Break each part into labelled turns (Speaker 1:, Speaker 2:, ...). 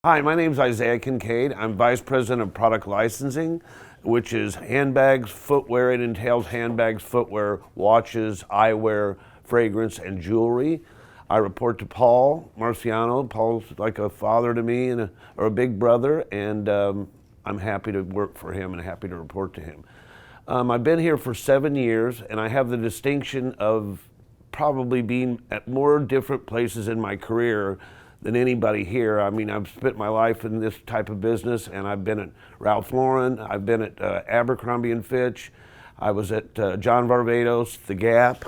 Speaker 1: Hi, my name is Isaiah Kincaid. I'm Vice President of Product Licensing, which is handbags, footwear. It entails handbags, footwear, watches, eyewear, fragrance, and jewelry. I report to Paul Marciano. Paul's like a father to me or a big brother, and I'm happy to work for him and happy to report to him. I've been here for 7 years, and I have the distinction of probably being at more different places in my career than anybody here. I mean, I've spent my life in this type of business, and I've been at Ralph Lauren, I've been at Abercrombie and Fitch, I was at John Varvatos, The Gap,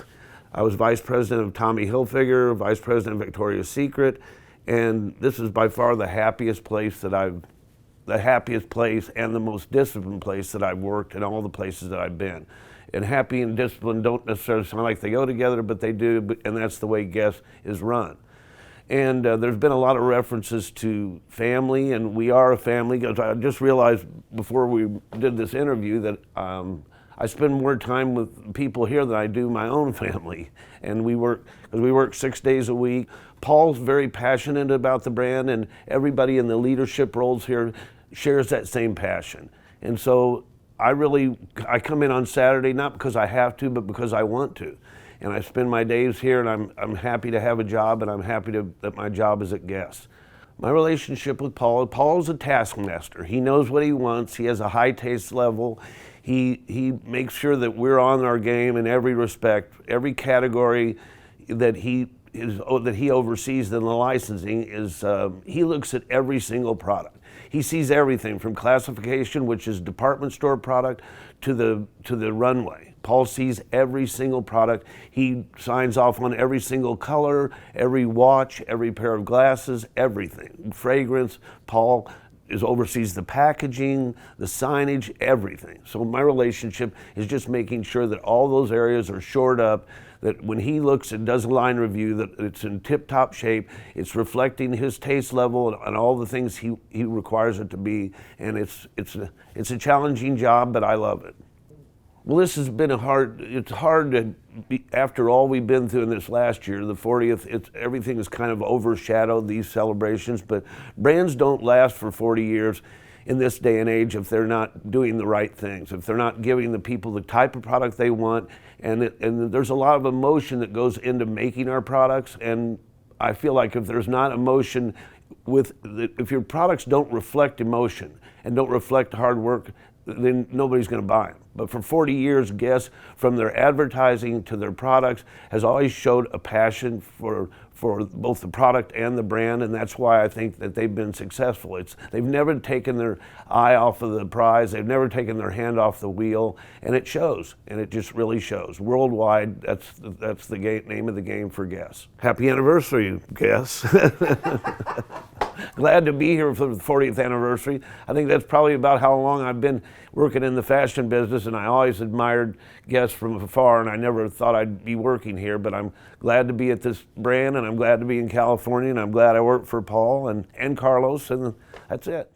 Speaker 1: I was Vice President of Tommy Hilfiger, Vice President of Victoria's Secret, and this is by far the happiest place and the most disciplined place that I've worked in all the places that I've been. And happy and disciplined don't necessarily sound like they go together, but they do, and that's the way Guess is run. And there's been a lot of references to family, and we are a family. Because I just realized before we did this interview that I spend more time with people here than I do my own family. And we work 6 days a week. Paul's very passionate about the brand, and everybody in the leadership roles here shares that same passion. And so I come in on Saturday not because I have to, but because I want to. And I spend my days here, and I'm happy to have a job, and I'm happy that my job is at Guess. My relationship with Paul's a taskmaster. He knows what he wants. He has a high taste level. He makes sure that we're on our game in every respect. Every category that he oversees in the licensing is he looks at every single product. He sees everything from classification, which is department store product, to the runway. Paul sees every single product. He signs off on every single color, every watch, every pair of glasses, everything. Fragrance, Paul oversees the packaging, the signage, everything. So my relationship is just making sure that all those areas are shored up, that when he looks and does a line review, that it's in tip-top shape, it's reflecting his taste level and all the things he requires it to be, and it's a challenging job, but I love it. Well, this has been it's hard to be, after all we've been through in this last year, the 40th, everything has kind of overshadowed these celebrations, but brands don't last for 40 years in this day and age if they're not doing the right things, if they're not giving the people the type of product they want, and there's a lot of emotion that goes into making our products, and I feel like if there's not emotion if your products don't reflect emotion and don't reflect hard work, then nobody's going to buy them. But for 40 years, Guess, from their advertising to their products, has always showed a passion for both the product and the brand, and that's why I think that they've been successful. They've never taken their eye off of the prize, they've never taken their hand off the wheel, and it shows, and it just really shows. Worldwide, that's the name of the game for Guess. Happy anniversary, Guess. Glad to be here for the 40th anniversary. I think that's probably about how long I've been working in the fashion business, and I always admired Guess from afar, and I never thought I'd be working here, but I'm glad to be at this brand, and I'm glad to be in California, and I'm glad I work for Paul and Carlos, and that's it.